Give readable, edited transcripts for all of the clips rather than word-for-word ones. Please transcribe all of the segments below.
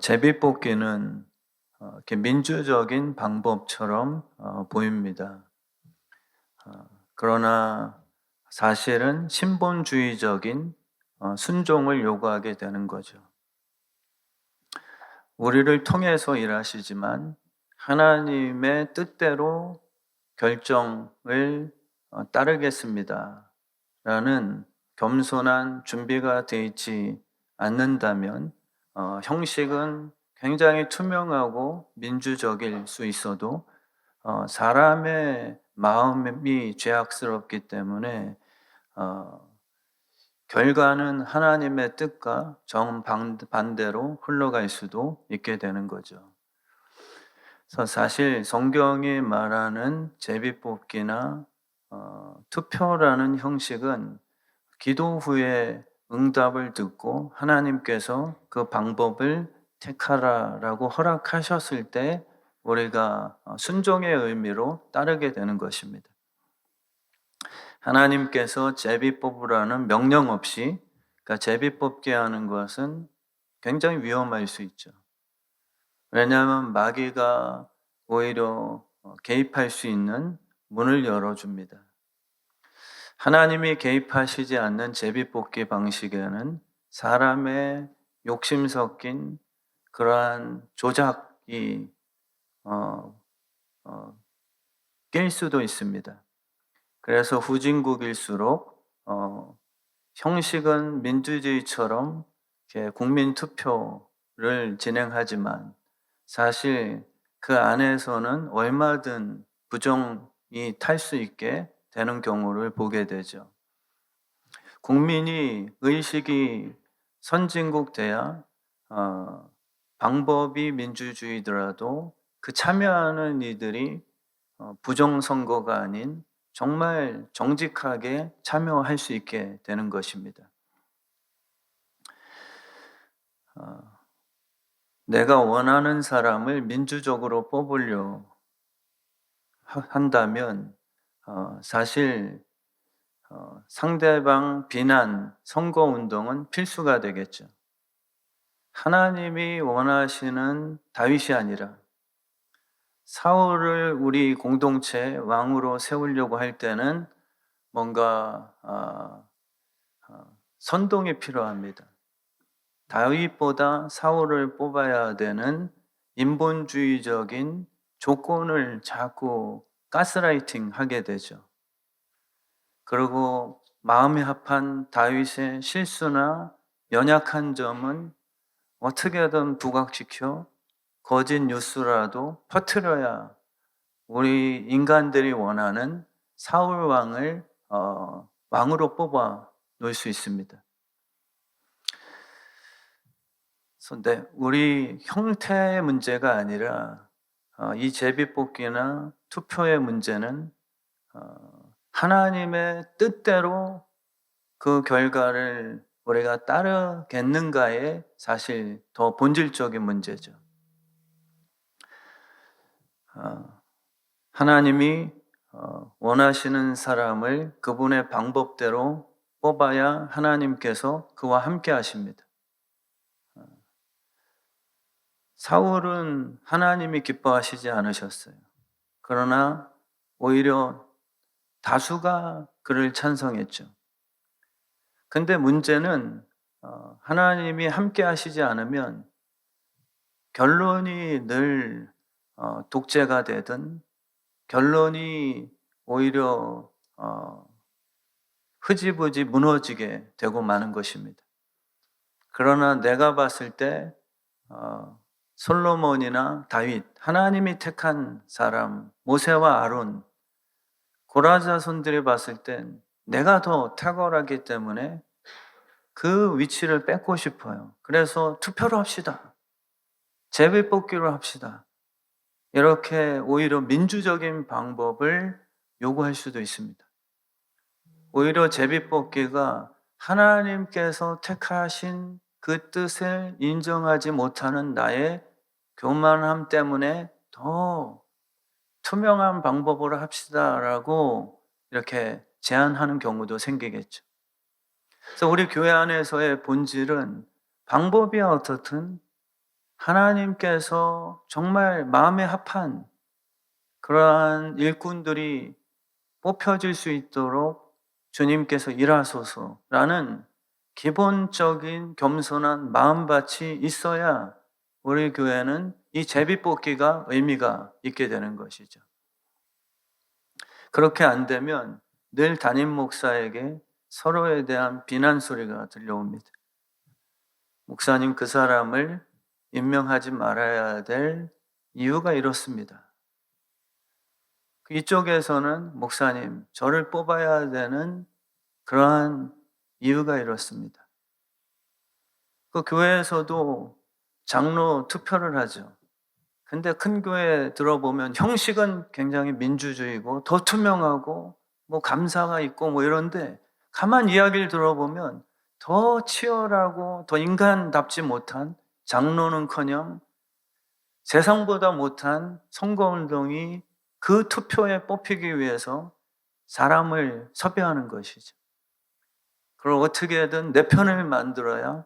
제비뽑기는 이렇게 민주적인 방법처럼 보입니다. 그러나 사실은 신본주의적인 순종을 요구하게 되는 거죠. 우리를 통해서 일하시지만 하나님의 뜻대로 결정을 따르겠습니다. 라는 겸손한 준비가 되어 있지 않는다면 형식은 굉장히 투명하고 민주적일 수 있어도 사람의 마음이 죄악스럽기 때문에 어, 결과는 하나님의 뜻과 정반대로 흘러갈 수도 있게 되는 거죠. 그래서 사실 성경이 말하는 제비뽑기나 투표라는 형식은 기도 후에 응답을 듣고 하나님께서 그 방법을 택하라라고 허락하셨을 때 우리가 순종의 의미로 따르게 되는 것입니다. 하나님께서 제비 뽑으라는 명령 없이, 그러니까 제비 뽑게 하는 것은 굉장히 위험할 수 있죠. 왜냐하면 마귀가 오히려 개입할 수 있는 문을 열어줍니다. 하나님이 개입하시지 않는 제비뽑기 방식에는 사람의 욕심 섞인 그러한 조작이 어, 어, 낄 수도 있습니다. 그래서 후진국일수록 형식은 민주주의처럼 이렇게 국민 투표를 진행하지만 사실 그 안에서는 얼마든 부정이 탈 수 있게 되는 경우를 보게 되죠. 국민이 의식이 선진국 돼야 방법이 민주주의더라도 그 참여하는 이들이 부정선거가 아닌 정말 정직하게 참여할 수 있게 되는 것입니다. 어, 내가 원하는 사람을 민주적으로 뽑으려 한다면 사실 상대방 비난, 선거운동은 필수가 되겠죠. 하나님이 원하시는 다윗이 아니라 사울을 우리 공동체 왕으로 세우려고 할 때는 뭔가 선동이 필요합니다. 다윗보다 사울을 뽑아야 되는 인본주의적인 조건을 자꾸 가스라이팅 하게 되죠. 그리고 마음이 합한 다윗의 실수나 연약한 점은 어떻게든 부각시켜 거짓 뉴스라도 퍼뜨려야 우리 인간들이 원하는 사울 왕을 왕으로 뽑아 놓을 수 있습니다. 그런데 우리 형태의 문제가 아니라 이 제비뽑기나 투표의 문제는 하나님의 뜻대로 그 결과를 우리가 따르겠는가에 사실 더 본질적인 문제죠. 하나님이 원하시는 사람을 그분의 방법대로 뽑아야 하나님께서 그와 함께 하십니다. 사울은 하나님이 기뻐하시지 않으셨어요. 그러나 오히려 다수가 그를 찬성했죠. 근데 문제는 하나님이 함께 하시지 않으면 결론이 늘 독재가 되든 결론이 오히려 흐지부지 무너지게 되고 마는 것입니다. 그러나 내가 봤을 때 솔로몬이나 다윗, 하나님이 택한 사람, 모세와 아론, 고라 자손들이 봤을 땐 내가 더 탁월하기 때문에 그 위치를 뺏고 싶어요. 그래서 투표를 합시다. 제비뽑기로 합시다. 이렇게 오히려 민주적인 방법을 요구할 수도 있습니다. 오히려 제비뽑기가 하나님께서 택하신 그 뜻을 인정하지 못하는 나의 교만함 때문에 더 투명한 방법으로 합시다라고 이렇게 제안하는 경우도 생기겠죠. 그래서 우리 교회 안에서의 본질은 방법이 어떻든 하나님께서 정말 마음에 합한 그러한 일꾼들이 뽑혀질 수 있도록 주님께서 일하소서라는 기본적인 겸손한 마음밭이 있어야 우리 교회는 이 제비뽑기가 의미가 있게 되는 것이죠. 그렇게 안 되면 늘 담임 목사에게 서로에 대한 비난 소리가 들려옵니다. 목사님, 그 사람을 임명하지 말아야 될 이유가 이렇습니다. 이쪽에서는 목사님, 저를 뽑아야 되는 그러한 이유가 이렇습니다. 그 교회에서도 장로 투표를 하죠. 근데 큰 교회 들어보면 형식은 굉장히 민주주의고 더 투명하고 뭐 감사가 있고 뭐 이런데 가만 이야기를 들어보면 더 치열하고 더 인간답지 못한 장로는커녕 세상보다 못한 선거운동이 그 투표에 뽑히기 위해서 사람을 섭외하는 것이죠. 그걸 어떻게든 내 편을 만들어야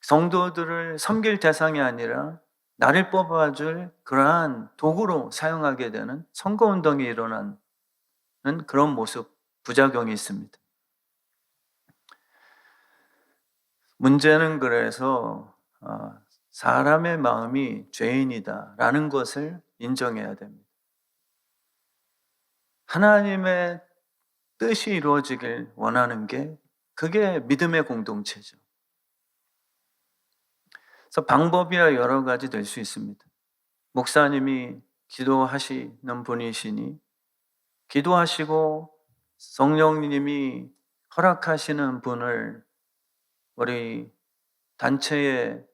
성도들을 섬길 대상이 아니라 나를 뽑아줄 그러한 도구로 사용하게 되는 선거운동이 일어나는 그런 모습, 부작용이 있습니다. 문제는 그래서 사람의 마음이 죄인이다라는 것을 인정해야 됩니다. 하나님의 뜻이 이루어지길 원하는 게 그게 믿음의 공동체죠. 그래서 방법이야 여러 가지 될 수 있습니다. 목사님이 기도하시는 분이시니 기도하시고 성령님이 허락하시는 분을 우리 단체의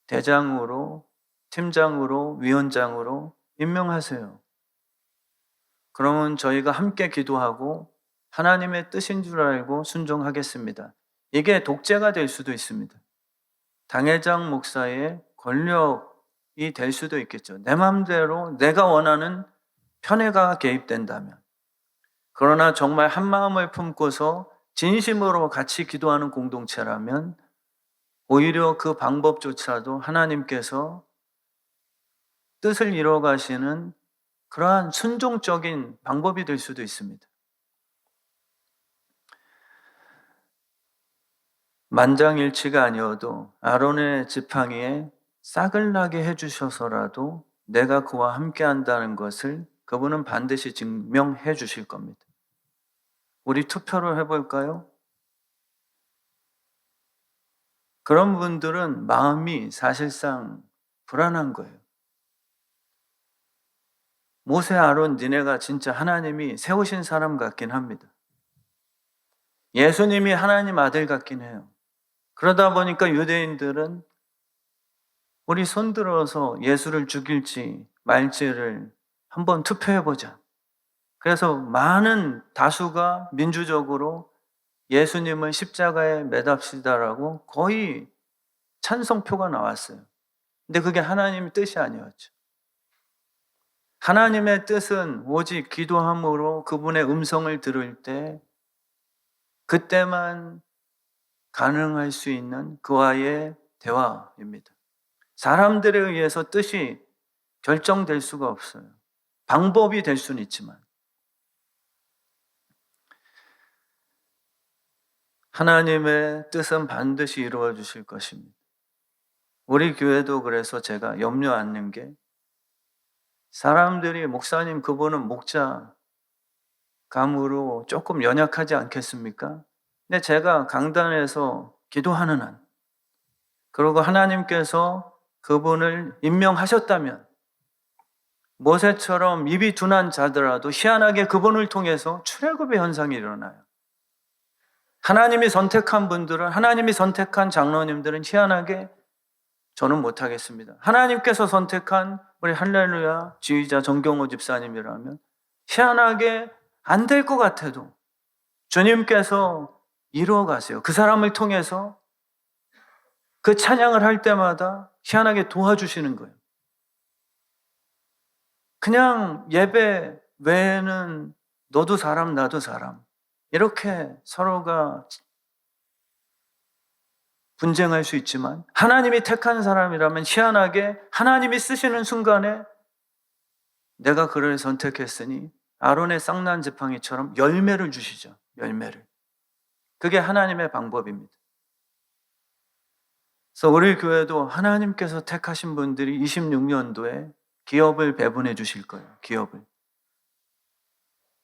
대장으로, 팀장으로, 위원장으로 임명하세요. 그러면 저희가 함께 기도하고 하나님의 뜻인 줄 알고 순종하겠습니다. 이게 독재가 될 수도 있습니다. 당회장 목사의 권력이 될 수도 있겠죠. 내 마음대로 내가 원하는 편애가 개입된다면. 그러나 정말 한 마음을 품고서 진심으로 같이 기도하는 공동체라면 오히려 그 방법조차도 하나님께서 뜻을 이루어 가시는 그러한 순종적인 방법이 될 수도 있습니다. 만장일치가 아니어도 아론의 지팡이에 싹을 나게 해주셔서라도 내가 그와 함께 한다는 것을 그분은 반드시 증명해 주실 겁니다. 우리 투표를 해볼까요? 그런 분들은 마음이 사실상 불안한 거예요. 모세, 아론, 니네가 진짜 하나님이 세우신 사람 같긴 합니다. 예수님이 하나님 아들 같긴 해요. 그러다 보니까 유대인들은 우리 손들어서 예수를 죽일지 말지를 한번 투표해보자. 그래서 많은 다수가 민주적으로 예수님을 십자가에 매답시다라고 거의 찬성표가 나왔어요. 근데 그게 하나님의 뜻이 아니었죠. 하나님의 뜻은 오직 기도함으로 그분의 음성을 들을 때 그때만 가능할 수 있는 그와의 대화입니다. 사람들에 의해서 뜻이 결정될 수가 없어요. 방법이 될 수는 있지만 하나님의 뜻은 반드시 이루어 주실 것입니다. 우리 교회도 그래서 제가 염려 않는 게 사람들이 목사님 그분은 목자감으로 조금 연약하지 않겠습니까? 근데 제가 강단에서 기도하는 한 그리고 하나님께서 그분을 임명하셨다면 모세처럼 입이 둔한 자더라도 희한하게 그분을 통해서 출애굽의 현상이 일어나요. 하나님이 선택한 분들은 하나님이 선택한 장로님들은 희한하게 저는 못하겠습니다. 하나님께서 선택한 우리 할렐루야 지휘자 정경호 집사님이라면 희한하게 안 될 것 같아도 주님께서 이루어 가세요. 그 사람을 통해서 그 찬양을 할 때마다 희한하게 도와주시는 거예요. 그냥 예배 외에는 너도 사람 나도 사람 이렇게 서로가 분쟁할 수 있지만 하나님이 택한 사람이라면 희한하게 하나님이 쓰시는 순간에 내가 그를 선택했으니 아론의 쌍난 지팡이처럼 열매를 주시죠. 열매를. 그게 하나님의 방법입니다. 그래서 우리 교회도 하나님께서 택하신 분들이 26년도에 기업을 배분해 주실 거예요. 기업을.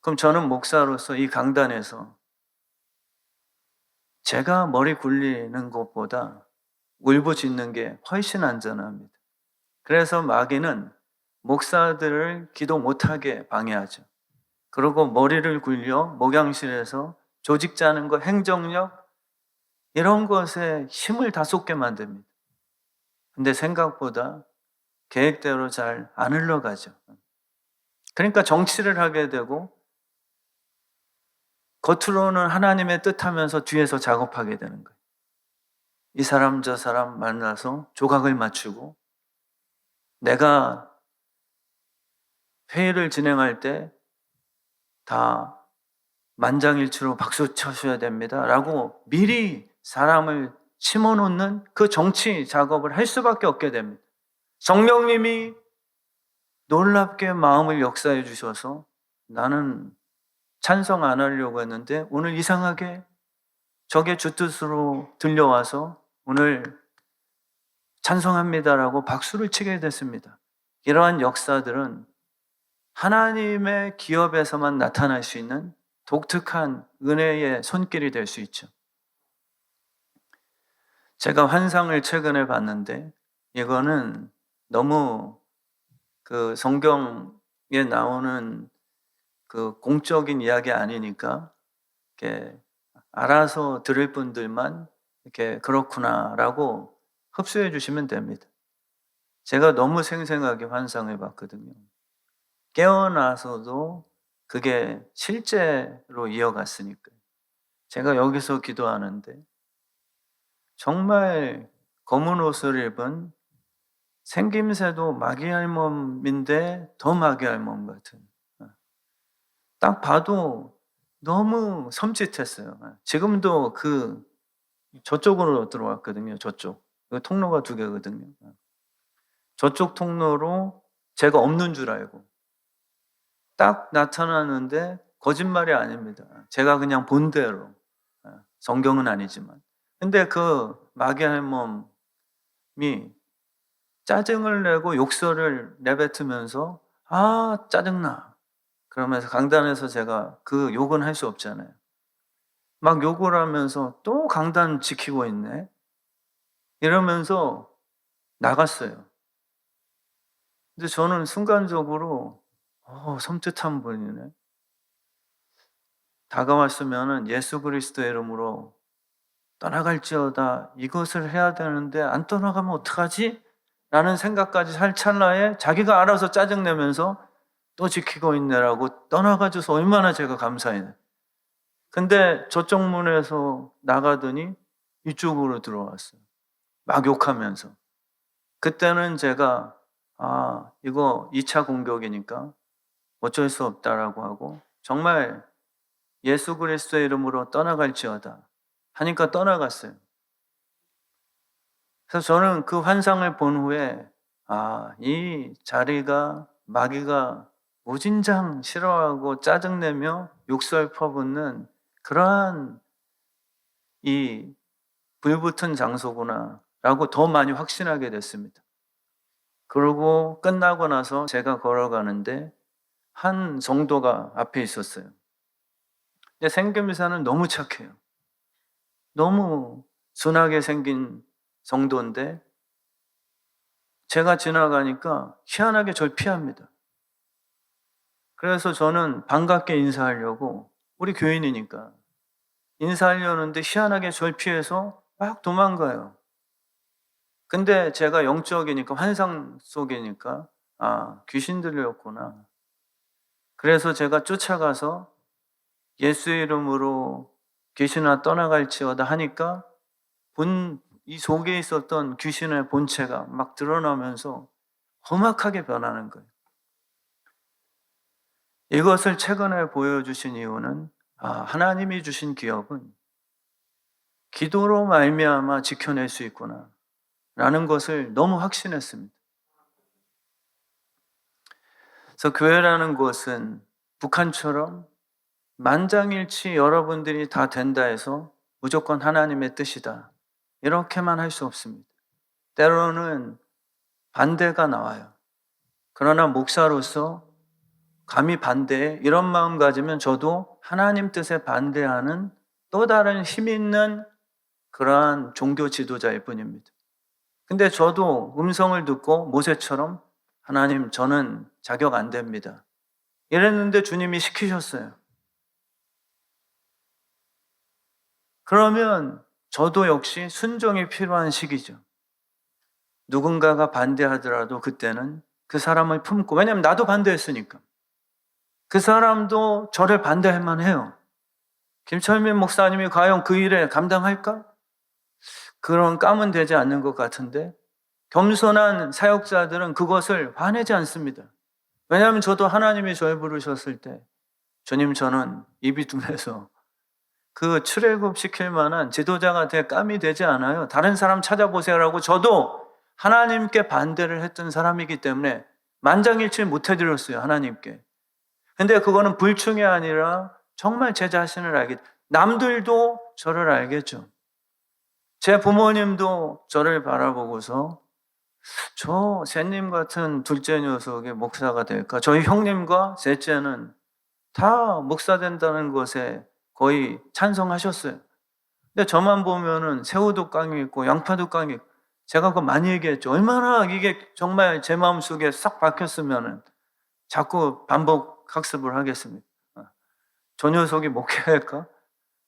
그럼 저는 목사로서 이 강단에서 제가 머리 굴리는 것보다 울부짖는 게 훨씬 안전합니다. 그래서 마귀는 목사들을 기도 못하게 방해하죠. 그리고 머리를 굴려 목양실에서 조직 짜는 거, 행정력 이런 것에 힘을 다 쏟게 만듭니다. 근데 생각보다 계획대로 잘 안 흘러가죠. 그러니까 정치를 하게 되고 겉으로는 하나님의 뜻하면서 뒤에서 작업하게 되는 거예요. 이 사람 저 사람 만나서 조각을 맞추고 내가 회의를 진행할 때 다 만장일치로 박수 쳐셔야 됩니다 라고 미리 사람을 심어놓는 그 정치 작업을 할 수밖에 없게 됩니다. 성령님이 놀랍게 마음을 역사해 주셔서 나는 찬성 안 하려고 했는데 오늘 이상하게 저게 주 뜻으로 들려와서 오늘 찬성합니다라고 박수를 치게 됐습니다. 이러한 역사들은 하나님의 기업에서만 나타날 수 있는 독특한 은혜의 손길이 될 수 있죠. 제가 환상을 최근에 봤는데 이거는 너무 그 성경에 나오는 그 공적인 이야기 아니니까 이렇게 알아서 들을 분들만 이렇게 그렇구나라고 흡수해 주시면 됩니다. 제가 너무 생생하게 환상을 봤거든요. 깨어나서도 그게 실제로 이어갔으니까요. 제가 여기서 기도하는데 정말 검은 옷을 입은 생김새도 마귀알몸인데 더 마귀알몸 같은, 딱 봐도 너무 섬찟했어요. 지금도 저쪽으로 들어왔거든요. 저쪽. 그 통로가 2개거든요. 저쪽 통로로 제가 없는 줄 알고 딱 나타나는데 거짓말이 아닙니다. 제가 그냥 본 대로. 성경은 아니지만. 근데 그 마귀알몸이 짜증을 내고 욕설을 내뱉으면서 아 짜증나 그러면서 강단에서 제가 그 욕은 할 수 없잖아요. 막 욕을 하면서 또 강단 지키고 있네 이러면서 나갔어요. 근데 저는 순간적으로 섬찟한 분이네. 다가왔으면은 예수 그리스도의 이름으로 떠나갈지어다 이것을 해야 되는데 안 떠나가면 어떡하지? 라는 생각까지 할 찰나에 자기가 알아서 짜증내면서 또 지키고 있네라고 떠나가줘서 얼마나 제가 감사해요. 근데 저쪽 문에서 나가더니 이쪽으로 들어왔어요. 막 욕하면서. 그때는 제가 이거 2차 공격이니까 어쩔 수 없다라고 하고 정말 예수 그리스도의 이름으로 떠나갈지어다 하니까 떠나갔어요. 그래서 저는 그 환상을 본 후에 이 자리가 마귀가 무진장 싫어하고 짜증내며 욕설 퍼붓는 그러한 이 불붙은 장소구나 라고 더 많이 확신하게 됐습니다. 그러고 끝나고 나서 제가 걸어가는데 한 성도가 앞에 있었어요. 근데 생김새는 너무 착해요. 너무 순하게 생긴 성도인데 제가 지나가니까 희한하게 절 피합니다. 그래서 저는 반갑게 인사하려고 우리 교인이니까 인사하려는데 희한하게 절 피해서 막 도망가요. 근데 제가 영적이니까 환상 속이니까 귀신 들렸구나. 그래서 제가 쫓아가서 예수의 이름으로 귀신아 떠나갈지어다 하니까 이 속에 있었던 귀신의 본체가 막 드러나면서 험악하게 변하는 거예요. 이것을 최근에 보여주신 이유는 하나님이 주신 기업은 기도로 말미암아 지켜낼 수 있구나 라는 것을 너무 확신했습니다. 그래서 교회라는 것은 북한처럼 만장일치 여러분들이 다 된다 해서 무조건 하나님의 뜻이다 이렇게만 할 수 없습니다. 때로는 반대가 나와요. 그러나 목사로서 감히 반대해 이런 마음 가지면 저도 하나님 뜻에 반대하는 또 다른 힘 있는 그러한 종교 지도자일 뿐입니다. 근데 저도 음성을 듣고 모세처럼 하나님 저는 자격 안 됩니다. 이랬는데 주님이 시키셨어요. 그러면 저도 역시 순종이 필요한 시기죠. 누군가가 반대하더라도 그때는 그 사람을 품고, 왜냐하면 나도 반대했으니까. 그 사람도 저를 반대할 만해요. 김철민 목사님이 과연 그 일에 감당할까? 그런 감은 되지 않는 것 같은데 겸손한 사역자들은 그것을 화내지 않습니다. 왜냐하면 저도 하나님이 저를 부르셨을 때 주님 저는 입이 둔해서 그 출애굽 시킬 만한 지도자가 될 감이 되지 않아요. 다른 사람 찾아보세요라고 저도 하나님께 반대를 했던 사람이기 때문에 만장일치 못해드렸어요. 하나님께. 근데 그거는 불충이 아니라 정말 제 자신을 남들도 저를 알겠죠. 제 부모님도 저를 바라보고서 저 셋님 같은 둘째 녀석이 목사가 될까? 저희 형님과 셋째는 다 목사 된다는 것에 거의 찬성하셨어요. 근데 저만 보면은 새우도 깡이 있고 양파도 깡이 있고 제가 그거 많이 얘기했죠. 얼마나 이게 정말 제 마음속에 싹 박혔으면은 자꾸 반복 학습을 하겠습니다. 저 녀석이 목회할까?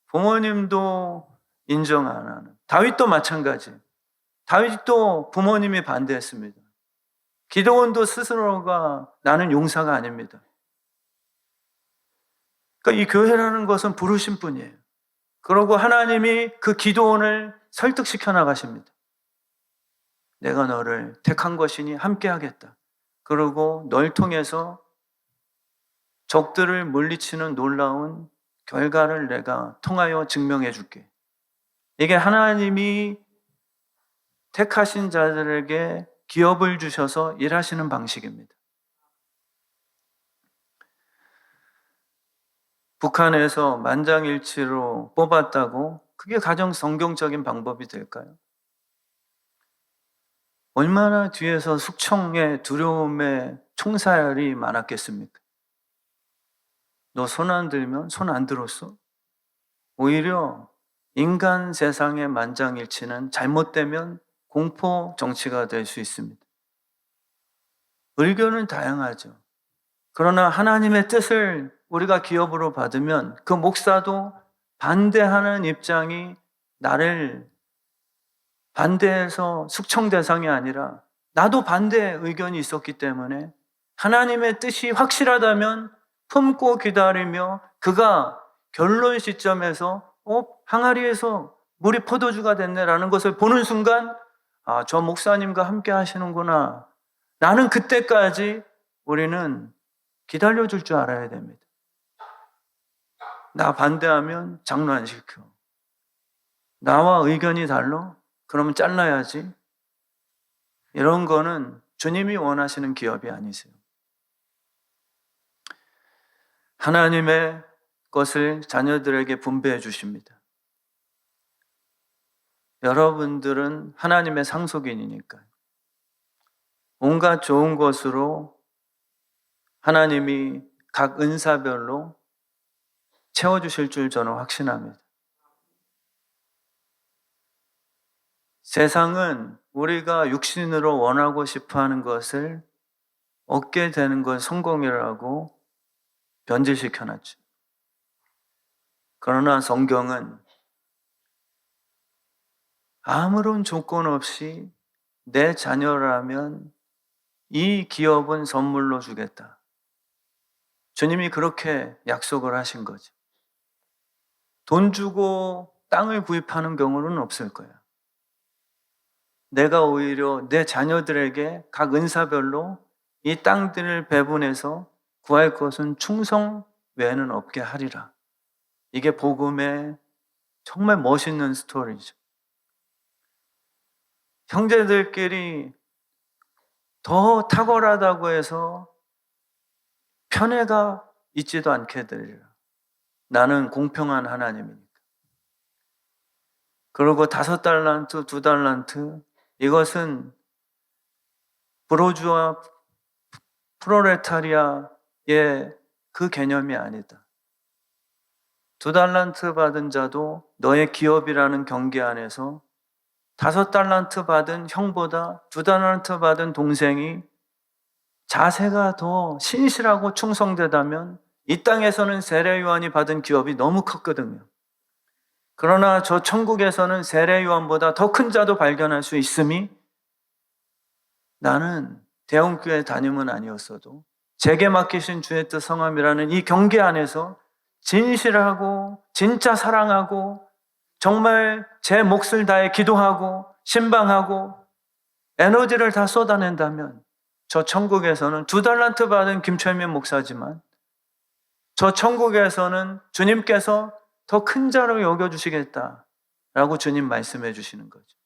부모님도 인정 안 하는. 다윗도 마찬가지. 다윗도 부모님이 반대했습니다. 기드온도 스스로가 나는 용사가 아닙니다. 그러니까 이 교회라는 것은 부르신 분이에요. 그러고 하나님이 그 기드온을 설득시켜 나가십니다. 내가 너를 택한 것이니 함께 하겠다. 그리고 널 통해서 적들을 물리치는 놀라운 결과를 내가 통하여 증명해 줄게. 이게 하나님이 택하신 자들에게 기업을 주셔서 일하시는 방식입니다. 북한에서 만장일치로 뽑았다고 그게 가장 성경적인 방법이 될까요? 얼마나 뒤에서 숙청의 두려움의 총살이 많았겠습니까? 너 손 안 들면 손 안 들었어? 오히려 인간 세상의 만장일치는 잘못되면 공포 정치가 될 수 있습니다. 의견은 다양하죠. 그러나 하나님의 뜻을 우리가 기업으로 받으면 그 목사도 반대하는 입장이 나를 반대해서 숙청 대상이 아니라 나도 반대 의견이 있었기 때문에 하나님의 뜻이 확실하다면 품고 기다리며 그가 결론 시점에서 항아리에서 물이 포도주가 됐네라는 것을 보는 순간 저 목사님과 함께 하시는구나. 나는 그때까지 우리는 기다려줄 줄 알아야 됩니다. 나 반대하면 장로 안 시켜. 나와 의견이 달라? 그러면 잘라야지. 이런 거는 주님이 원하시는 기업이 아니세요. 하나님의 것을 자녀들에게 분배해 주십니다. 여러분들은 하나님의 상속인이니까 온갖 좋은 것으로 하나님이 각 은사별로 채워주실 줄 저는 확신합니다. 세상은 우리가 육신으로 원하고 싶어 하는 것을 얻게 되는 건 성공이라고 변질시켜 놨죠. 그러나 성경은 아무런 조건 없이 내 자녀라면 이 기업은 선물로 주겠다. 주님이 그렇게 약속을 하신 거죠. 돈 주고 땅을 구입하는 경우는 없을 거야. 내가 오히려 내 자녀들에게 각 은사별로 이 땅들을 배분해서 구할 것은 충성 외에는 없게 하리라. 이게 복음의 정말 멋있는 스토리죠. 형제들끼리 더 탁월하다고 해서 편애가 있지도 않게 되리라. 나는 공평한 하나님이니까. 그리고 5달란트, 2달란트, 이것은 브로주와 프로레타리아의 그 개념이 아니다. 2달란트 받은 자도 너의 기업이라는 경계 안에서 5달란트 받은 형보다 2달란트 받은 동생이 자세가 더 신실하고 충성되다면 이 땅에서는 세례 요한이 받은 기업이 너무 컸거든요. 그러나 저 천국에서는 세례 요한보다 더 큰 자도 발견할 수 있음이 나는 대형교회 담임은 아니었어도 제게 맡기신 주의 뜻 성함이라는 이 경계 안에서 진실하고 진짜 사랑하고 정말 제 몫을 다해 기도하고 신방하고 에너지를 다 쏟아낸다면 저 천국에서는 2달란트 받은 김철민 목사지만 저 천국에서는 주님께서 더 큰 자로 여겨주시겠다라고 주님 말씀해 주시는 거죠.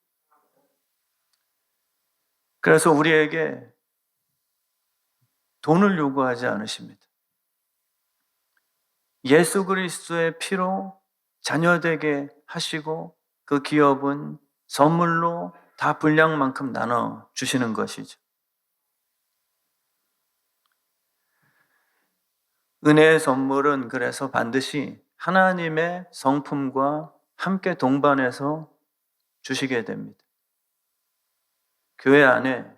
그래서 우리에게 돈을 요구하지 않으십니다. 예수 그리스도의 피로 자녀되게 하시고 그 기업은 선물로 다 분량만큼 나눠 주시는 것이죠. 은혜의 선물은 그래서 반드시 하나님의 성품과 함께 동반해서 주시게 됩니다. 교회 안에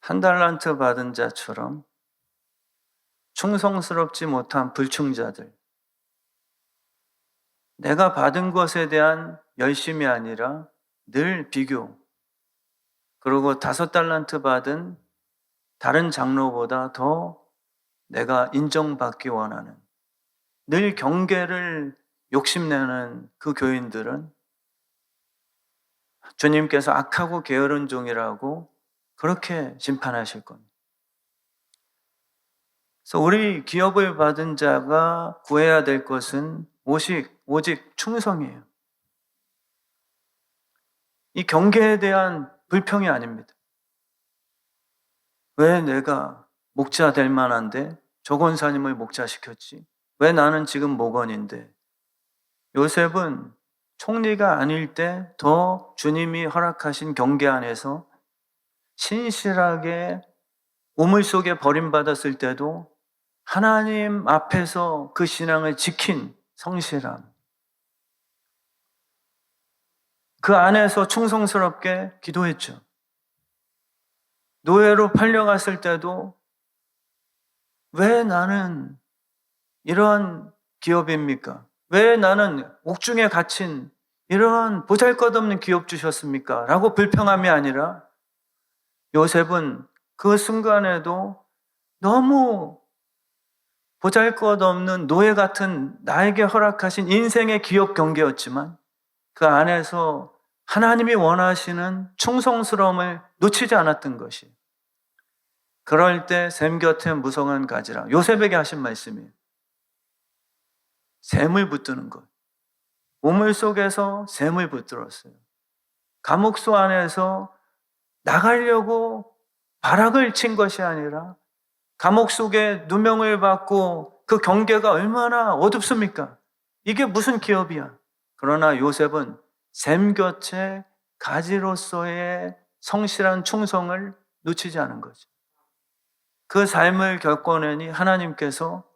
1달란트 받은 자처럼 충성스럽지 못한 불충자들, 내가 받은 것에 대한 열심이 아니라 늘 비교, 그리고 5달란트 받은 다른 장로보다 더 내가 인정받기 원하는, 늘 경계를 욕심내는 그 교인들은 주님께서 악하고 게으른 종이라고 그렇게 심판하실 겁니다. 그래서 우리 기업을 받은 자가 구해야 될 것은 오직 충성이에요. 이 경계에 대한 불평이 아닙니다. 왜 내가 목자 될 만한데 조 권사님을 목자시켰지? 왜 나는 지금 목원인데? 요셉은 총리가 아닐 때 더 주님이 허락하신 경계 안에서 신실하게 우물 속에 버림받았을 때도 하나님 앞에서 그 신앙을 지킨 성실함, 그 안에서 충성스럽게 기도했죠. 노예로 팔려갔을 때도 왜 나는 이러한 기업입니까? 왜 나는 옥중에 갇힌 이러한 보잘것없는 기업 주셨습니까? 라고 불평함이 아니라 요셉은 그 순간에도 너무 보잘것없는 노예 같은 나에게 허락하신 인생의 기업 경계였지만 그 안에서 하나님이 원하시는 충성스러움을 놓치지 않았던 것이, 그럴 때 샘 곁에 무성한 가지라, 요셉에게 하신 말씀이에요. 샘을 붙드는 것. 우물 속에서 샘을 붙들었어요. 감옥소 안에서 나가려고 발악을 친 것이 아니라 감옥 속에 누명을 받고 그 경계가 얼마나 어둡습니까? 이게 무슨 기업이야? 그러나 요셉은 샘 곁에 가지로서의 성실한 충성을 놓치지 않은 거죠. 그 삶을 겪어내니 하나님께서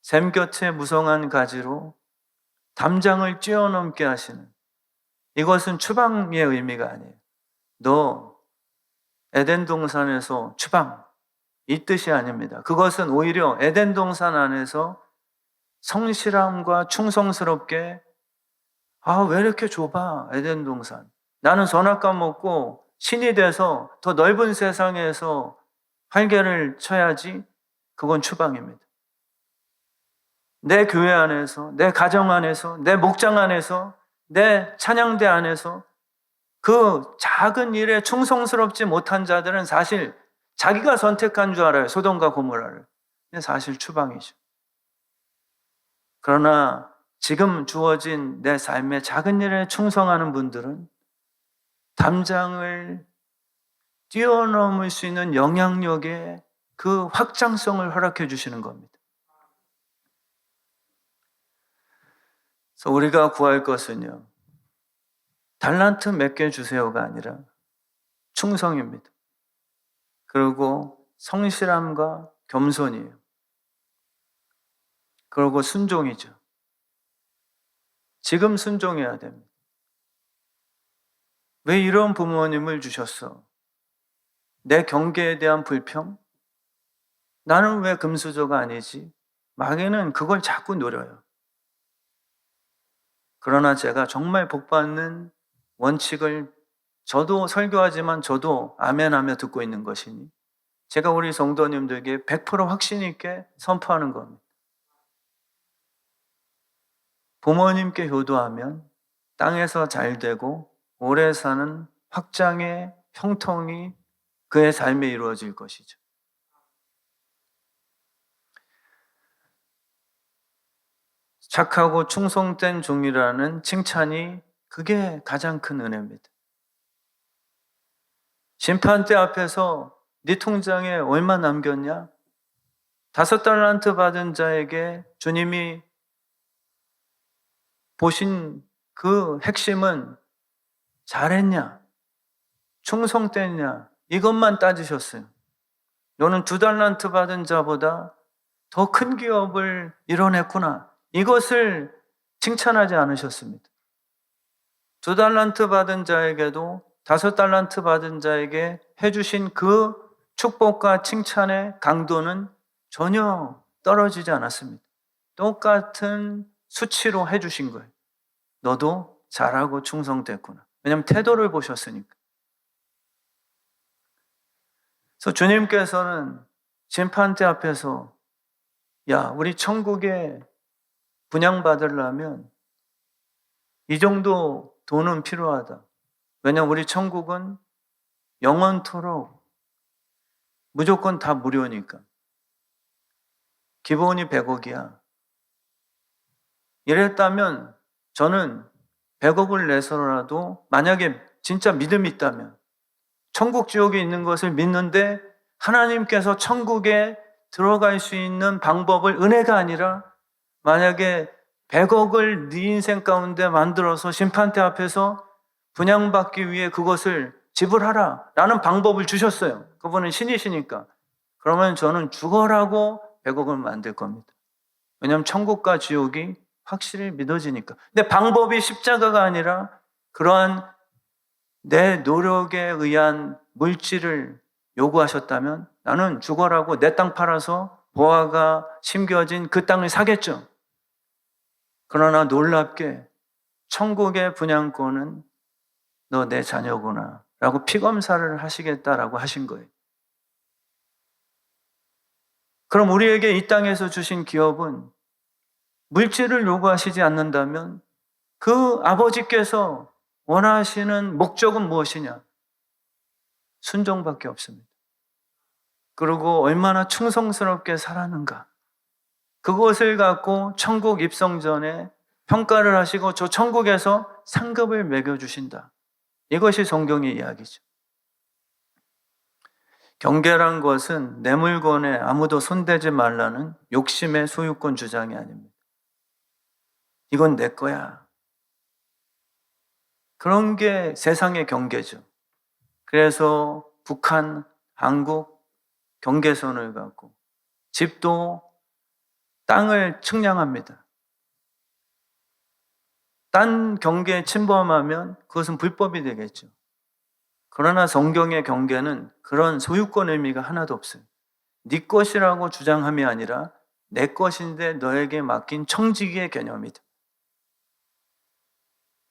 샘 곁에 무성한 가지로 담장을 뛰어넘게 하시는, 이것은 추방의 의미가 아니에요. 너 에덴 동산에서 추방, 이 뜻이 아닙니다. 그것은 오히려 에덴 동산 안에서 성실함과 충성스럽게, 왜 이렇게 좁아 에덴 동산, 나는 선악과 먹고 신이 돼서 더 넓은 세상에서 활개를 쳐야지, 그건 추방입니다. 내 교회 안에서, 내 가정 안에서, 내 목장 안에서, 내 찬양대 안에서 그 작은 일에 충성스럽지 못한 자들은 사실 자기가 선택한 줄 알아요. 소돔과 고모라를. 근데 사실 추방이죠. 그러나 지금 주어진 내 삶의 작은 일에 충성하는 분들은 담장을 뛰어넘을 수 있는 영향력의 그 확장성을 허락해 주시는 겁니다. 그래서 우리가 구할 것은요, 달란트 몇 개 주세요가 아니라 충성입니다. 그리고 성실함과 겸손이에요. 그리고 순종이죠. 지금 순종해야 됩니다. 왜 이런 부모님을 주셨어? 내 경계에 대한 불평? 나는 왜 금수저가 아니지? 마귀는 그걸 자꾸 노려요. 그러나 제가 정말 복받는 원칙을 저도 설교하지만 저도 아멘하며 듣고 있는 것이니 제가 우리 성도님들에게 100% 확신 있게 선포하는 겁니다. 부모님께 효도하면 땅에서 잘 되고 오래 사는 확장의 형통이 그의 삶에 이루어질 것이죠. 착하고 충성된 종이라는 칭찬이 그게 가장 큰 은혜입니다. 심판대 앞에서 네 통장에 얼마 남겼냐? 5달란트 받은 자에게 주님이 보신 그 핵심은 잘했냐? 충성됐냐? 이것만 따지셨어요. 너는 2달란트 받은 자보다 더 큰 기업을 이뤄냈구나. 이것을 칭찬하지 않으셨습니다. 2달란트 받은 자에게도 5달란트 받은 자에게 해주신 그 축복과 칭찬의 강도는 전혀 떨어지지 않았습니다. 똑같은 수치로 해주신 거예요. 너도 잘하고 충성됐구나. 왜냐하면 태도를 보셨으니까. 그래서 주님께서는 심판대 앞에서 야, 우리 천국에 분양받으려면 이 정도 돈은 필요하다. 왜냐하면 우리 천국은 영원토록 무조건 다 무료니까. 기본이 100억이야. 이랬다면 저는 100억을 내서라도 만약에 진짜 믿음이 있다면 천국 지옥에 있는 것을 믿는데 하나님께서 천국에 들어갈 수 있는 방법을 은혜가 아니라 만약에 100억을 네 인생 가운데 만들어서 심판대 앞에서 분양받기 위해 그것을 지불하라 라는 방법을 주셨어요. 그분은 신이시니까. 그러면 저는 죽어라고 100억을 만들 겁니다. 왜냐하면 천국과 지옥이 확실히 믿어지니까. 근데 방법이 십자가가 아니라 그러한 내 노력에 의한 물질을 요구하셨다면 나는 죽어라고 내 땅 팔아서 보화가 심겨진 그 땅을 사겠죠. 그러나 놀랍게 천국의 분양권은 너 내 자녀구나 라고 피검사를 하시겠다라고 하신 거예요. 그럼 우리에게 이 땅에서 주신 기업은 물질을 요구하시지 않는다면 그 아버지께서 원하시는 목적은 무엇이냐? 순종밖에 없습니다. 그리고 얼마나 충성스럽게 살았는가? 그것을 갖고 천국 입성 전에 평가를 하시고 저 천국에서 상급을 매겨주신다. 이것이 성경의 이야기죠. 경계란 것은 내 물건에 아무도 손대지 말라는 욕심의 소유권 주장이 아닙니다. 이건 내 거야. 그런 게 세상의 경계죠. 그래서 북한, 한국 경계선을 갖고 집도 땅을 측량합니다. 딴 경계에 침범하면 그것은 불법이 되겠죠. 그러나 성경의 경계는 그런 소유권 의미가 하나도 없어요. 네 것이라고 주장함이 아니라 내 것인데 너에게 맡긴 청지기의 개념이다.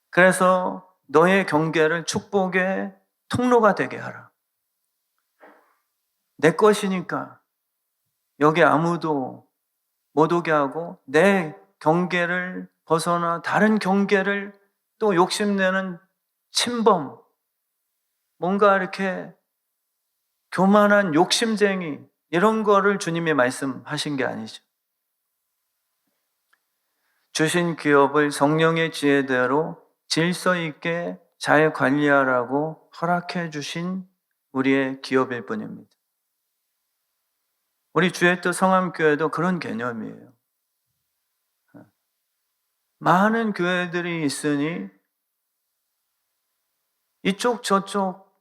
그래서 너의 경계를 축복의 통로가 되게 하라. 내 것이니까 여기 아무도 못 오게 하고 내 경계를 벗어나 다른 경계를 또 욕심내는 침범, 뭔가 이렇게 교만한 욕심쟁이 이런 거를 주님이 말씀하신 게 아니죠. 주신 기업을 성령의 지혜대로 질서 있게 잘 관리하라고 허락해 주신 우리의 기업일 뿐입니다. 우리 주의 뜻 성함교회도 그런 개념이에요. 많은 교회들이 있으니 이쪽 저쪽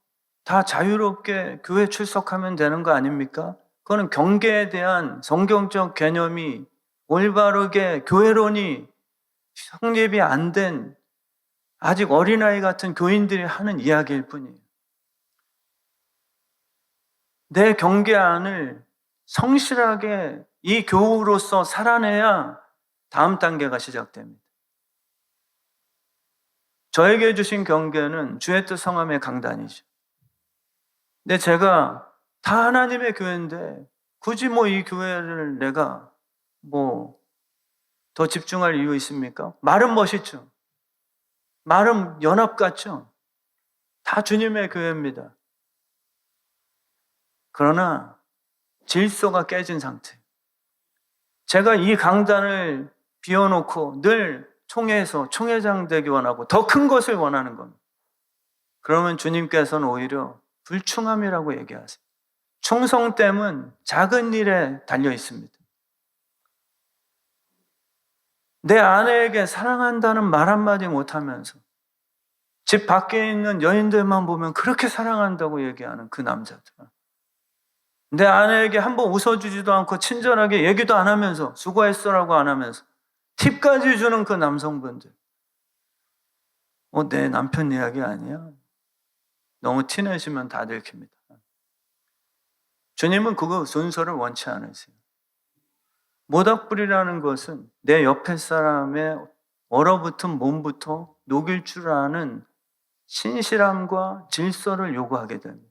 다 자유롭게 교회 출석하면 되는 거 아닙니까? 그거는 경계에 대한 성경적 개념이 올바르게 교회론이 성립이 안 된 아직 어린아이 같은 교인들이 하는 이야기일 뿐이에요. 내 경계안을 성실하게 이 교우로서 살아내야 다음 단계가 시작됩니다. 저에게 주신 경계는 주의 뜻 성함의 강단이죠. 근데 제가 다 하나님의 교회인데 굳이 이 교회를 내가 더 집중할 이유 있습니까? 말은 멋있죠. 말은 연합 같죠. 다 주님의 교회입니다. 그러나 질서가 깨진 상태. 제가 이 강단을 비워놓고 늘 총회에서 총회장 되기 원하고 더 큰 것을 원하는 겁니다. 그러면 주님께서는 오히려 불충함이라고 얘기하세요. 충성됨은 작은 일에 달려 있습니다. 내 아내에게 사랑한다는 말 한마디 못하면서 집 밖에 있는 여인들만 보면 그렇게 사랑한다고 얘기하는 그 남자들. 내 아내에게 한번 웃어주지도 않고 친절하게 얘기도 안 하면서 수고했어라고 안 하면서 팁까지 주는 그 남성분들. 내 남편 이야기 아니야? 너무 티내시면 다 들킵니다. 주님은 그거 순서를 원치 않으세요. 모닥불이라는 것은 내 옆에 사람의 얼어붙은 몸부터 녹일 줄 아는 신실함과 질서를 요구하게 됩니다.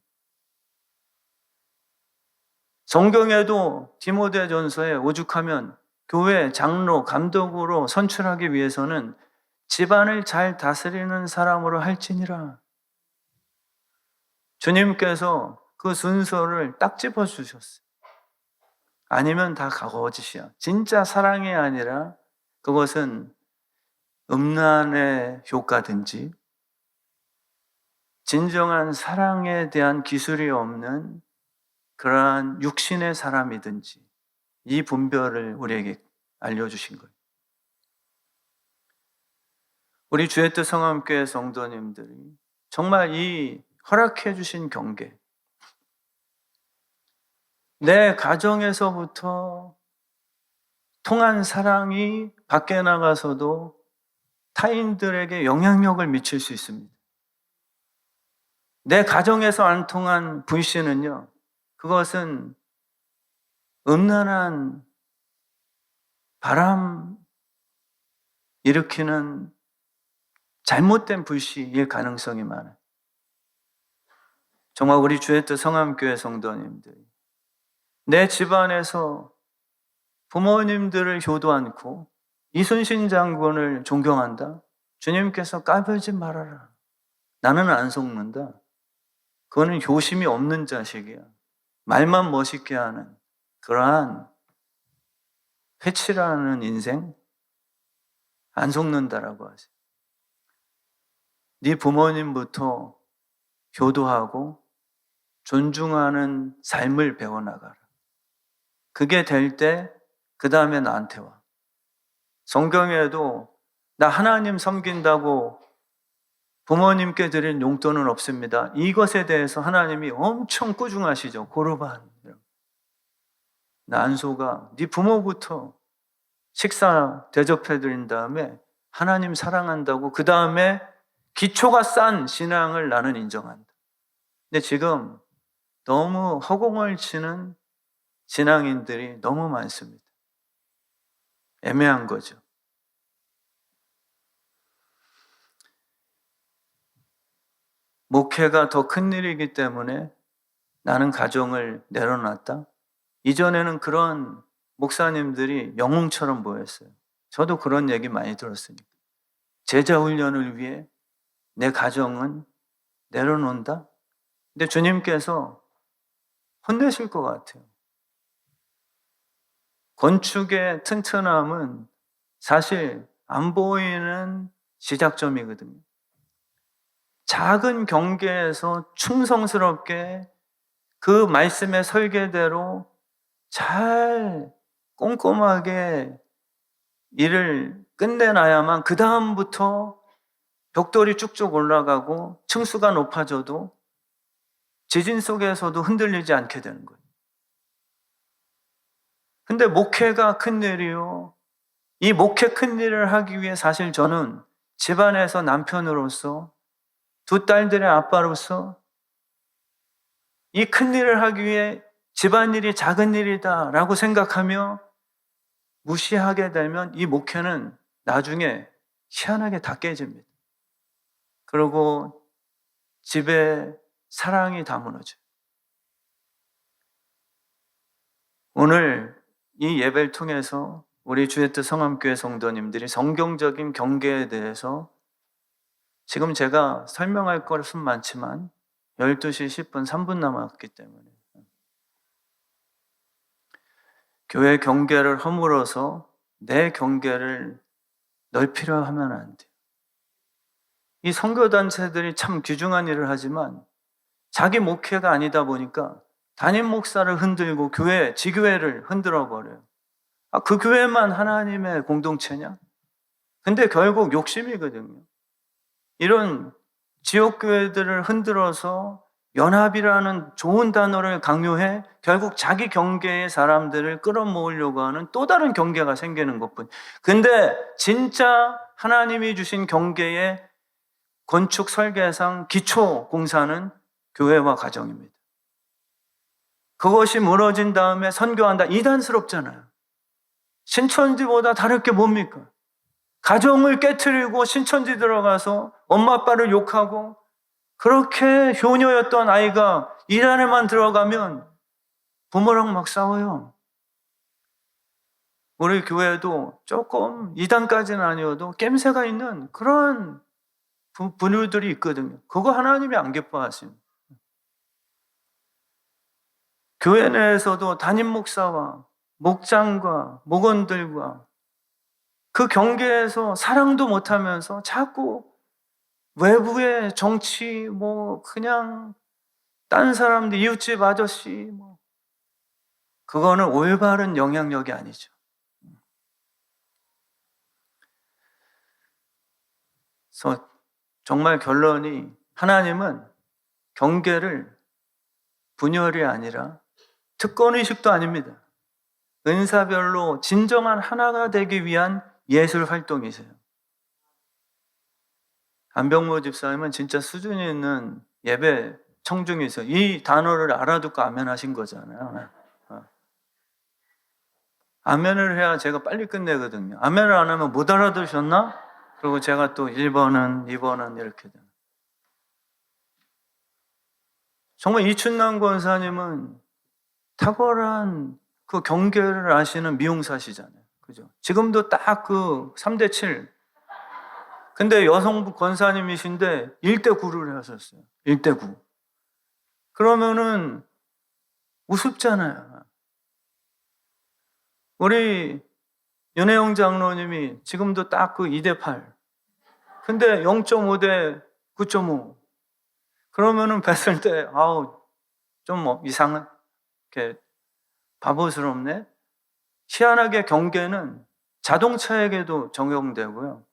성경에도 디모데전서에 오죽하면 교회 장로, 감독으로 선출하기 위해서는 집안을 잘 다스리는 사람으로 할지니라. 주님께서 그 순서를 딱 짚어주셨어요. 아니면 다 거짓이야. 진짜 사랑이 아니라 그것은 음란의 효과든지 진정한 사랑에 대한 기술이 없는 그러한 육신의 사람이든지 이 분별을 우리에게 알려주신 거예요. 우리 주의 뜻 성함교회 성도님들이 정말 이 허락해 주신 경계, 내 가정에서부터 통한 사랑이 밖에 나가서도 타인들에게 영향력을 미칠 수 있습니다. 내 가정에서 안 통한 불신은요, 그것은 음란한 바람 일으키는 잘못된 불씨일 가능성이 많아요. 정말 우리 주의 뜻 성함교회 성도님들이 내 집안에서 부모님들을 효도 않고 이순신 장군을 존경한다? 주님께서 까불지 말아라. 나는 안 속는다. 그거는 효심이 없는 자식이야. 말만 멋있게 하는 그러한 회치라는 인생 안 속는다라고 하세요. 네 부모님부터 효도하고 존중하는 삶을 배워나가라. 그게 될 때 그 다음에 나한테 와. 성경에도 나 하나님 섬긴다고 부모님께 드린 용돈은 없습니다. 이것에 대해서 하나님이 엄청 꾸중하시죠. 고르반. 나 안 속아. 네 부모부터 식사 대접해 드린 다음에 하나님 사랑한다고 그 다음에 기초가 싼 신앙을 나는 인정한다. 근데 지금 너무 허공을 치는 신앙인들이 너무 많습니다. 애매한 거죠. 목회가 더 큰 일이기 때문에 나는 가정을 내려놨다. 이전에는 그런 목사님들이 영웅처럼 보였어요. 저도 그런 얘기 많이 들었으니까. 제자 훈련을 위해 내 가정은 내려놓는다? 근데 주님께서 혼내실 것 같아요. 건축의 튼튼함은 사실 안 보이는 시작점이거든요. 작은 경계에서 충성스럽게 그 말씀의 설계대로 잘 꼼꼼하게 일을 끝내놔야만 그 다음부터 벽돌이 쭉쭉 올라가고 층수가 높아져도 지진 속에서도 흔들리지 않게 되는 거예요. 근데 목회가 큰일이요. 이 목회 큰일을 하기 위해 사실 저는 집안에서 남편으로서 두 딸들의 아빠로서 이 큰일을 하기 위해 집안일이 작은 일이다라고 생각하며 무시하게 되면 이 목회는 나중에 희한하게 다 깨집니다. 그리고 집에 사랑이 다 무너져요. 오늘 이 예배를 통해서 우리 주의 뜻 성함교회 성도님들이 성경적인 경계에 대해서 지금 제가 설명할 것은 많지만 12시 10분 3분 남았기 때문에 교회 경계를 허물어서 내 경계를 넓히려 하면 안 돼요. 이 선교단체들이 참 귀중한 일을 하지만 자기 목회가 아니다 보니까 담임 목사를 흔들고 교회, 지교회를 흔들어 버려요. 그 교회만 하나님의 공동체냐? 근데 결국 욕심이거든요. 이런 지역교회들을 흔들어서 연합이라는 좋은 단어를 강요해 결국 자기 경계의 사람들을 끌어모으려고 하는 또 다른 경계가 생기는 것뿐. 근데 진짜 하나님이 주신 경계의 건축 설계상 기초 공사는 교회와 가정입니다. 그것이 무너진 다음에 선교한다. 이단스럽잖아요. 신천지보다 다를 게 뭡니까? 가정을 깨트리고 신천지 들어가서 엄마 아빠를 욕하고 그렇게 효녀였던 아이가 이단에만 들어가면 부모랑 막 싸워요. 우리 교회도 조금 이단까지는 아니어도 깸새가 있는 그런 분들이 있거든요. 그거 하나님이 안 기뻐하십니다. 교회 내에서도 담임 목사와 목장과 목원들과 그 경계에서 사랑도 못하면서 자꾸 외부의 정치, 그냥 딴 사람들, 이웃집 아저씨, 그거는 올바른 영향력이 아니죠. 그래서 정말 결론이 하나님은 경계를 분열이 아니라 특권의식도 아닙니다. 은사별로 진정한 하나가 되기 위한 예술 활동이세요. 안병모 집사님은 진짜 수준 있는 예배 청중이세요. 이 단어를 알아듣고 아멘 하신 거잖아요. 아멘을 해야 제가 빨리 끝내거든요. 아멘을 안 하면 못 알아들으셨나? 그리고 제가 또 1번은, 2번은 이렇게 돼요. 정말 이춘남 권사님은 탁월한 그 경계를 아시는 미용사시잖아요. 그죠? 지금도 딱 그 3대 7. 근데 여성부 권사님이신데 1대 9를 하셨어요. 1대 9. 그러면은 우습잖아요. 우리 윤혜영 장로님이 지금도 딱 그 2대 8. 근데 0.5대 9.5. 그러면은 뵀을 때, 좀 이렇게 바보스럽네? 희한하게 경계는 자동차에게도 적용되고요.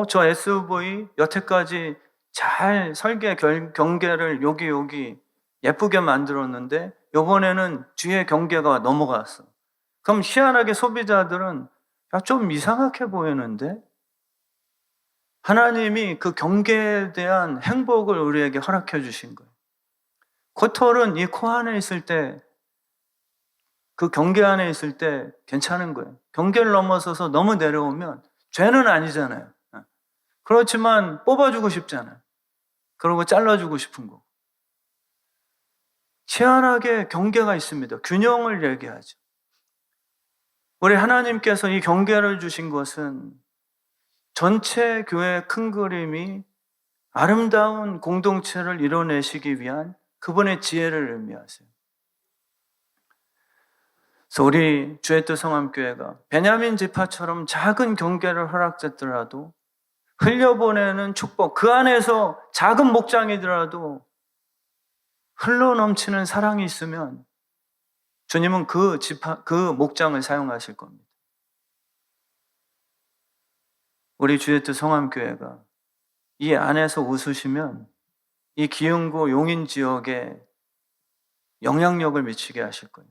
저 SUV 여태까지 잘 경계를 여기 예쁘게 만들었는데 요번에는 뒤에 경계가 넘어갔어. 그럼 희한하게 소비자들은 좀 이상하게 보이는데 하나님이 그 경계에 대한 행복을 우리에게 허락해 주신 거예요. 코털은 이 코 안에 있을 때, 그 경계 안에 있을 때 괜찮은 거예요. 경계를 넘어서서 너무 내려오면 죄는 아니잖아요. 그렇지만 뽑아주고 싶잖아요. 그러고 잘라주고 싶은 거. 희한하게 경계가 있습니다. 균형을 얘기하죠. 우리 하나님께서 이 경계를 주신 것은 전체 교회의 큰 그림이 아름다운 공동체를 이뤄내시기 위한 그분의 지혜를 의미하세요. 그래서 우리 주의 뜻 성함교회가 베냐민 지파처럼 작은 경계를 허락했더라도 흘려보내는 축복, 그 안에서 작은 목장이더라도 흘러넘치는 사랑이 있으면 주님은 그 목장을 사용하실 겁니다. 우리 주의 뜻 성함교회가 이 안에서 웃으시면 이 기흥구 용인 지역에 영향력을 미치게 하실 거예요.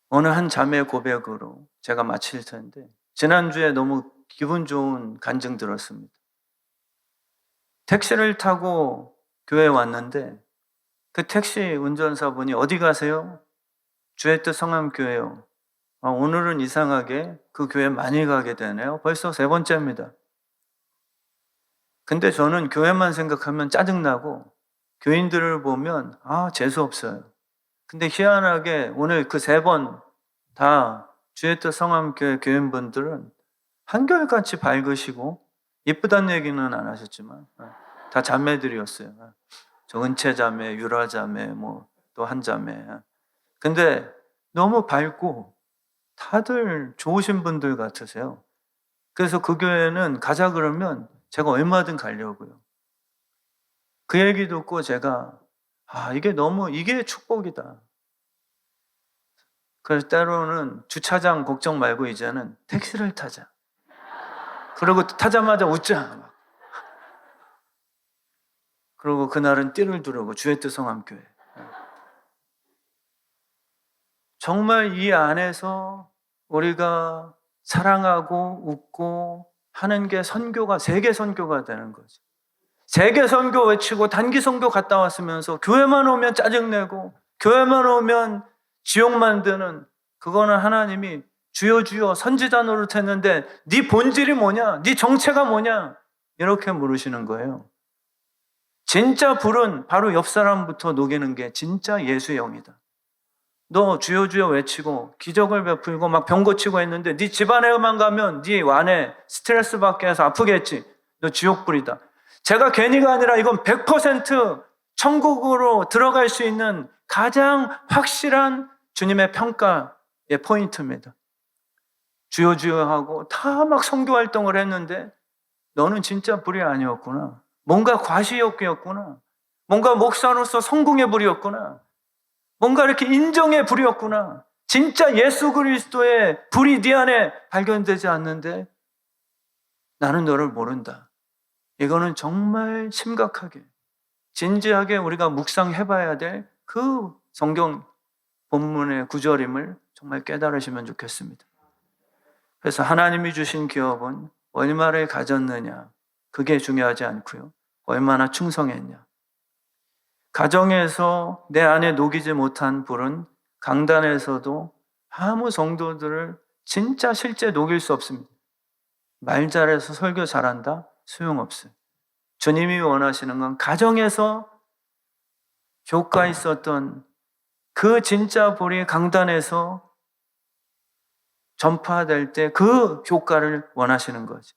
어느 한 자매의 고백으로 제가 마칠 텐데, 지난주에 너무 기분 좋은 간증 들었습니다. 택시를 타고 교회에 왔는데 그 택시 운전사분이 어디 가세요? 주의 뜻 성함교회요. 오늘은 이상하게 그 교회 많이 가게 되네요. 벌써 3번째입니다. 근데 저는 교회만 생각하면 짜증나고 교인들을 보면 재수없어요. 근데 희한하게 오늘 그 3번 다 주의 뜻 성함교회 교인분들은 한결같이 밝으시고 예쁘다는 얘기는 안 하셨지만 다 자매들이었어요. 저 은채 자매, 유라 자매, 또 한 자매. 근데 너무 밝고 다들 좋으신 분들 같으세요. 그래서 그 교회는 가자 그러면 제가 얼마든 가려고요. 그 얘기 듣고 제가 이게 축복이다. 그래서 때로는 주차장 걱정 말고 이제는 택시를 타자. 그리고 타자마자 웃자. 그리고 그날은 띠를 두르고 주의 뜻 성함교회. 정말 이 안에서 우리가 사랑하고 웃고 하는 게 선교가 세계 선교가 되는 거죠. 세계 선교 외치고 단기 선교 갔다 왔으면서 교회만 오면 짜증내고 교회만 오면 지옥 만드는, 그거는 하나님이 주여 주여 선지자 노릇했는데 네 본질이 뭐냐? 네 정체가 뭐냐? 이렇게 물으시는 거예요. 진짜 불은 바로 옆 사람부터 녹이는 게 진짜 예수의 영이다. 너 주여 주여 외치고 기적을 베풀고 막 병 고치고 했는데 네 집안에만 가면 네 안에 스트레스 받게 해서 아프겠지. 너 지옥불이다. 제가 괜히가 아니라 이건 100% 천국으로 들어갈 수 있는 가장 확실한 주님의 평가의 포인트입니다. 주여 주여 하고 다 막 선교 활동을 했는데 너는 진짜 불이 아니었구나. 뭔가 과시욕구였구나. 뭔가 목사로서 성공의 불이었구나. 뭔가 이렇게 인정의 불이었구나. 진짜 예수 그리스도의 불이 네 안에 발견되지 않는데 나는 너를 모른다. 이거는 정말 심각하게 진지하게 우리가 묵상해봐야 될 그 성경 본문의 구절임을 정말 깨달으시면 좋겠습니다. 그래서 하나님이 주신 기업은 얼마를 가졌느냐, 그게 중요하지 않고요. 얼마나 충성했냐. 가정에서 내 안에 녹이지 못한 불은 강단에서도 아무 성도들을 진짜 실제 녹일 수 없습니다. 말 잘해서 설교 잘한다? 소용없어요. 주님이 원하시는 건 가정에서 효과 있었던 그 진짜 불이 강단에서 전파될 때 그 효과를 원하시는 거죠.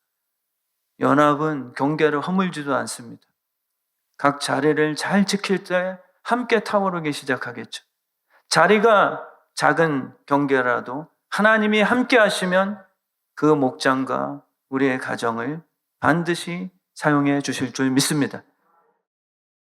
연합은 경계를 허물지도 않습니다. 각 자리를 잘 지킬 때 함께 타오르기 시작하겠죠. 자리가 작은 경계라도 하나님이 함께 하시면 그 목장과 우리의 가정을 반드시 사용해 주실 줄 믿습니다.